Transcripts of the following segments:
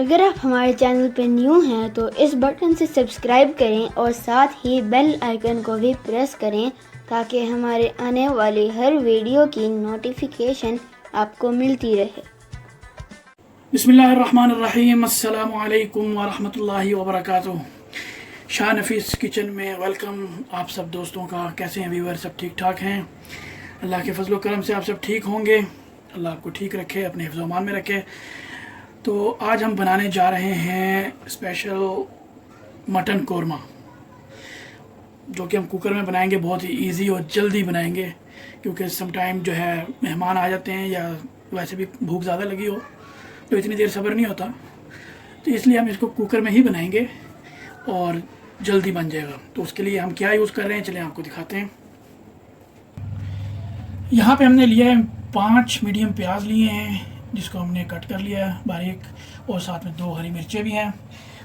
अगर आप हमारे चैनल पर न्यू हैं तो इस बटन से सब्सक्राइब करें और साथ ही बेल आइकन को भी प्रेस करें ताकि हमारे आने वाली हर वीडियो की नोटिफिकेशन आपको मिलती रहे। बिस्मिल्लाहिर्रहमानिर्रहीम, अस्सलामु अलैकुम वरहमतुल्लाहि वबरकातुह। शाह नफीस किचन में वेलकम आप सब दोस्तों का। कैसे हैं व्यूअर? सब ठीक ठाक हैं? अल्लाह के फजल करम से आप सब ठीक होंगे। अल्लाह आपको ठीक रखे, अपने हिफ्ज़ अमान में रखे। तो आज हम बनाने जा रहे हैं स्पेशल मटन कोरमा, जो कि हम कुकर में बनाएंगे। बहुत ही इजी और जल्दी बनाएंगे, क्योंकि समटाइम जो है मेहमान आ जाते हैं या वैसे भी भूख ज़्यादा लगी हो तो इतनी देर सब्र नहीं होता, तो इसलिए हम इसको कुकर में ही बनाएंगे और जल्दी बन जाएगा। तो उसके लिए हम क्या यूज़ कर रहे हैं, चलिए आपको दिखाते हैं। यहाँ पे हमने लिया है 5 मीडियम प्याज लिए हैं, जिसको हमने कट कर लिया है बारीक, और साथ में 2 हरी मिर्चें भी हैं।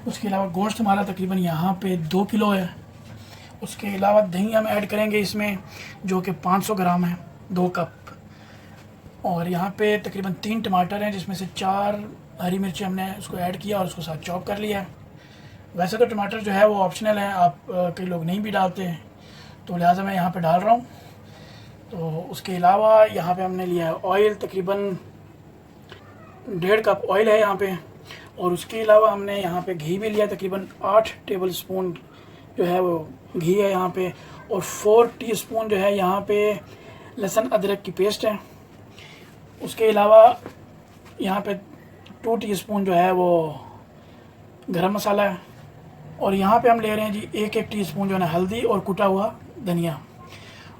उसके अलावा गोश्त हमारा तकरीबन यहाँ पे 2 किलो है। उसके अलावा दही हम ऐड करेंगे इसमें, जो कि 500 ग्राम है, 2 कप। और यहाँ पे तकरीबन 3 टमाटर हैं, जिसमें से 4 हरी मिर्चें हमने उसको ऐड किया और उसको साथ चॉप कर लिया है। वैसे तो टमाटर जो है वो ऑप्शनल है, आप कई लोग नहीं भी डालते हैं, तो लिहाजा मैं यहाँ पे डाल रहा हूँ। तो उसके अलावा यहाँ पे हमने लिया है ऑयल, तकरीबन 1.5 कप ऑयल है यहाँ पे। और उसके अलावा हमने यहाँ पे घी भी लिया, तकरीबन 8 टेबल स्पून जो है वो घी है यहाँ पे। और 4 टीस्पून जो है यहाँ पे लहसुन अदरक की पेस्ट है। उसके अलावा यहाँ पे 2 टीस्पून जो है वो गरम मसाला है। और यहाँ पे हम ले रहे हैं जी 1 टीस्पून जो है ना हल्दी और कुटा हुआ धनिया।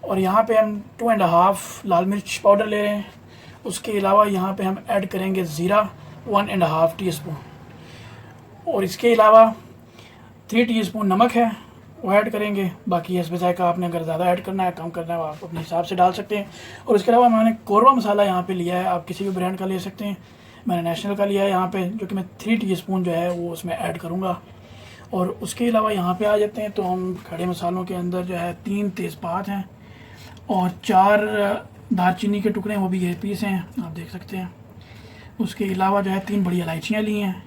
और यहाँ पे हम 2.5 लाल मिर्च पाउडर ले रहे हैं। उसके अलावा यहाँ पे हम ऐड करेंगे ज़ीरा 1.5 टीस्पून। और इसके अलावा 3 टीस्पून नमक है, वो ऐड करेंगे। बाकी इस बजाय का आपने अगर ज़्यादा ऐड करना है, कम करना है, आप अपने हिसाब से डाल सकते हैं। और इसके अलावा मैंने कोरमा मसाला यहाँ पे लिया है, आप किसी भी ब्रांड का ले सकते हैं। मैंने नेशनल का लिया है यहाँ पे, जो कि मैं 3 टीस्पून जो है वो उसमें ऐड करूँगा। और उसके अलावा यहाँ पे आ जाते हैं तो हम खड़े मसालों के अंदर जो है 3 तेज़पात हैं और 4 दालचीनी के टुकड़े, वो भी ये पीस हैं, आप देख सकते हैं। उसके अलावा जो है 3 बड़ी इलायचियाँ ली हैं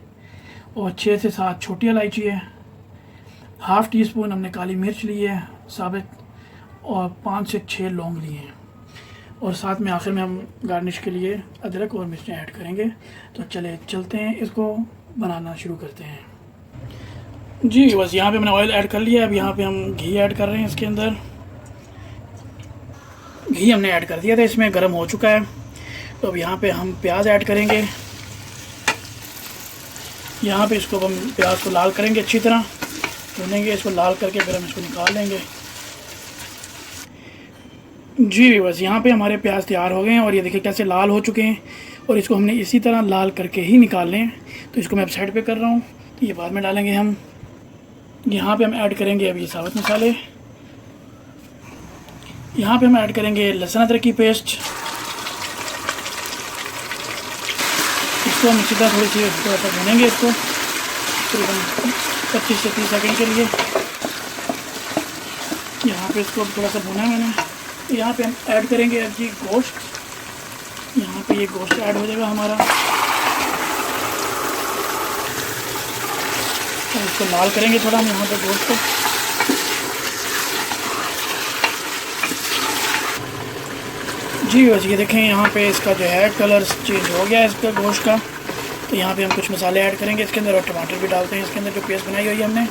और 6 से 7 छोटी इलायची है। ½ टीस्पून हमने काली मिर्च ली है साबित, और 5 से 6 लौंग लिए हैं। और साथ में आखिर में हम गार्निश के लिए अदरक और मिर्चें ऐड करेंगे। तो चलते हैं, इसको बनाना शुरू करते हैं जी। बस यहाँ पे मैंने ऑयल ऐड कर लिया है। अब यहाँ पे हम घी ऐड कर रहे हैं। इसके अंदर घी हमने ऐड कर दिया था, इसमें गर्म हो चुका है। तो अब यहाँ पे हम प्याज ऐड करेंगे। यहाँ पे इसको हम प्याज को लाल करेंगे, अच्छी तरह भूनेंगे इसको, लाल करके फिर हम इसको निकाल लेंगे जी। बस यहाँ पे हमारे प्याज तैयार हो गए हैं और ये देखिए कैसे लाल हो चुके हैं। और इसको हमने इसी तरह लाल करके ही निकालने हैं। तो इसको मैं अब साइड पे कर रहा हूँ, तो ये बाद में डालेंगे हम। यहाँ पे हम ऐड करेंगे अभी साबुत मसाले। यहाँ पे हम ऐड करेंगे लहसुन अदरक की पेस्ट। इसको हम इसी तरह थोड़ी सी थोड़ा सा भूनेंगे, इसको तकरीबन 25 से 30 सेकंड के लिए। यहाँ पे इसको थोड़ा सा भुना है मैंने। यहाँ पे हम ऐड करेंगे अब जी गोश्त। यहाँ पे ये गोश्त ऐड हो जाएगा हमारा, और इसको लाल करेंगे थोड़ा हम यहाँ पे गोश्त को। जी बस ये देखें, यहाँ पे इसका जो है कलर चेंज हो गया है इसका गोश्त का। तो यहाँ पे हम कुछ मसाले ऐड करेंगे इसके अंदर, और टमाटर भी डालते हैं इसके अंदर। जो पेस्ट बनाई हुई है हमने,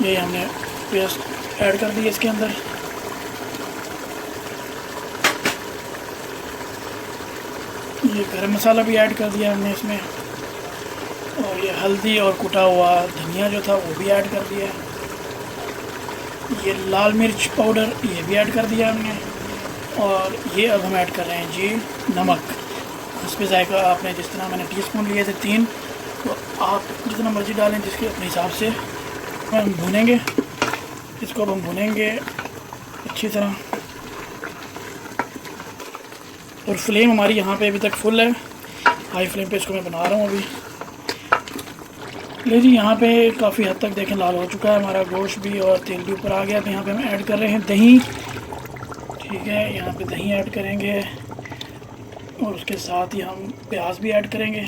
ये हमने पेस्ट ऐड कर दी इसके अंदर। ये गरम मसाला भी ऐड कर दिया हमने इसमें, और ये हल्दी और कुटा हुआ धनिया जो था वो भी ऐड कर दिया। ये लाल मिर्च पाउडर ये भी ऐड कर दिया हमने। और ये अब हम ऐड कर रहे हैं जी नमक। इस पर जायका आपने जिस तरह मैंने टीस्पून लिए थे 3, तो आप जितना मर्ज़ी डालें जिसके अपने हिसाब से। हम भूनेंगे इसको, अब हम भूनेंगे अच्छी तरह। और फ्लेम हमारी यहाँ पे अभी तक फुल है, हाई फ्लेम पे इसको मैं बना रहा हूँ अभी। ले जी, यहाँ पे काफ़ी हद तक देखें लाल हो चुका है हमारा गोश्त भी, और तेल भी ऊपर आ गया। तो यहाँ पे हम ऐड कर रहे हैं दही। ठीक है, यहाँ पे दही ऐड करेंगे और उसके साथ ही हम प्याज भी ऐड करेंगे।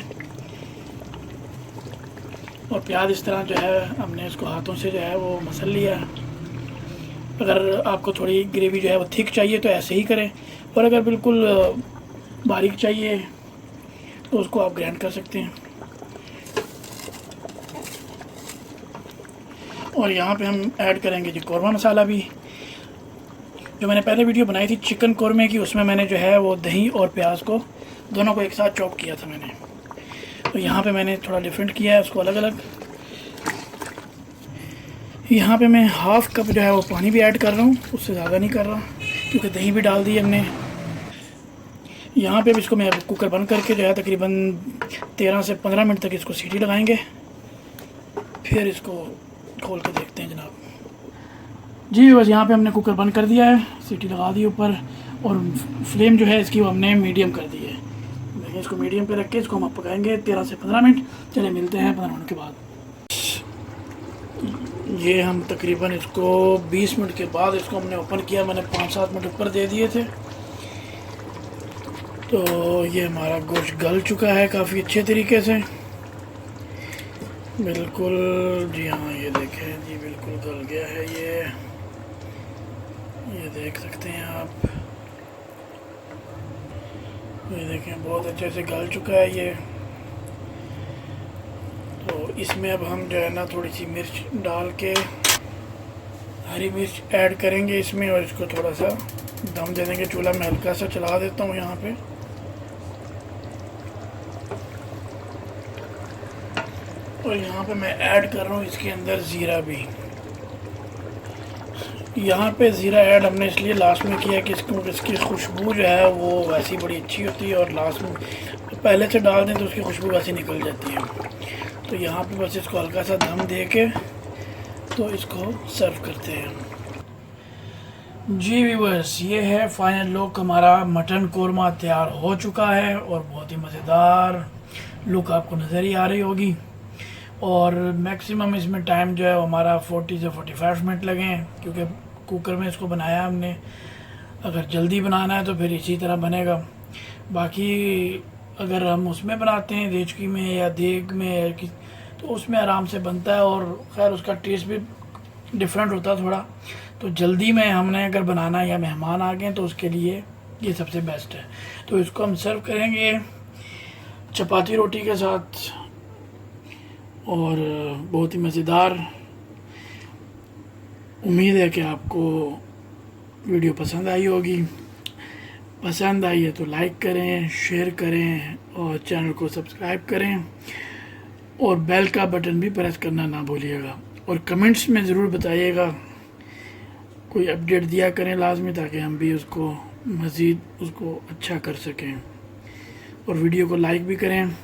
और प्याज इस तरह जो है हमने इसको हाथों से जो है वो मसल लिया है। अगर आपको थोड़ी ग्रेवी जो है वो थिक चाहिए तो ऐसे ही करें, और अगर बिल्कुल बारीक चाहिए तो उसको आप ग्राइंड कर सकते हैं। और यहाँ पे हम ऐड करेंगे जी कौरमा मसाला भी। जो मैंने पहले वीडियो बनाई थी चिकन कौरमे की, उसमें मैंने जो है वो दही और प्याज को दोनों को एक साथ चॉप किया था मैंने। तो यहाँ पे मैंने थोड़ा डिफरेंट किया है उसको अलग अलग। यहाँ पे मैं हाफ़ कप जो है वो पानी भी ऐड कर रहा हूँ, उससे ज़्यादा नहीं कर रहा क्योंकि दही भी डाल दी हमने। यहाँ पे भी इसको मैं कुकर बंद करके जो है तकरीबन 13 से 15 मिनट तक इसको सीटी लगाएंगे, फिर इसको खोल के देखते हैं जनाब। जी बस यहाँ पे हमने कुकर बंद कर दिया है, सीटी लगा दी ऊपर, और फ्लेम जो है इसकी वो हमने मीडियम कर दी है। देखिए इसको मीडियम पे रख के इसको हम पकाएंगे 13 से 15 मिनट। चले मिलते हैं 15 मिनट के बाद। ये हम तकरीबन इसको 20 मिनट के बाद इसको हमने ओपन किया। मैंने 5-7 मिनट ऊपर दे दिए थे। तो ये हमारा गोश्त गल चुका है काफ़ी अच्छे तरीके से, बिल्कुल। जी हाँ, ये देखें जी बिल्कुल गल गया है। ये देख सकते हैं आप, ये देखें बहुत अच्छे से गल चुका है ये। तो इसमें अब हम जो है ना थोड़ी सी मिर्च डाल के, हरी मिर्च ऐड करेंगे इसमें, और इसको थोड़ा सा दम दे देंगे। चूल्हा मैं हल्का सा चला देता हूँ यहाँ पे। और यहाँ पे मैं ऐड कर रहा हूँ इसके अंदर ज़ीरा भी। यहाँ पे ज़ीरा ऐड हमने इसलिए लास्ट में किया कि इसकी खुशबू जो है वो वैसी बड़ी अच्छी होती है, और लास्ट में पहले से डाल दें तो उसकी खुशबू वैसी निकल जाती है। तो यहाँ पे बस इसको हल्का सा दम दे के तो इसको सर्व करते हैं। जी व्यूअर्स, ये है फाइनल लुक। हमारा मटन कौरमा तैयार हो चुका है और बहुत ही मज़ेदार लुक आपको नज़र ही आ रही होगी। और मैक्सिमम इसमें टाइम जो है हमारा 40 से 45 मिनट लगे हैं, क्योंकि कुकर में इसको बनाया हमने। अगर जल्दी बनाना है तो फिर इसी तरह बनेगा। बाकी अगर हम उसमें बनाते हैं देचकी में या देग में तो उसमें आराम से बनता है, और खैर उसका टेस्ट भी डिफरेंट होता है थोड़ा। तो जल्दी में हमने अगर बनाना है या मेहमान आ गए तो उसके लिए ये सबसे बेस्ट है। तो इसको हम सर्व करेंगे चपाती रोटी के साथ, और बहुत ही मज़ेदार। उम्मीद है कि आपको वीडियो पसंद आई होगी। पसंद आई है तो लाइक करें, शेयर करें और चैनल को सब्सक्राइब करें, और बेल का बटन भी प्रेस करना ना भूलिएगा। और कमेंट्स में ज़रूर बताइएगा, कोई अपडेट दिया करें लाजमी, ताकि हम भी उसको मज़ीद उसको अच्छा कर सकें। और वीडियो को लाइक भी करें।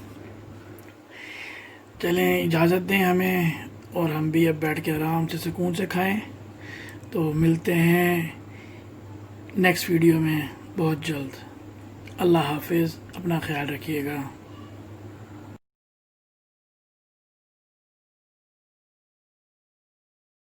चलें, इजाज़त दें हमें, और हम भी अब बैठ के आराम से सुकून से खाएं। तो मिलते हैं नेक्स्ट वीडियो में बहुत जल्द। अल्लाह हाफिज़, अपना ख्याल रखिएगा।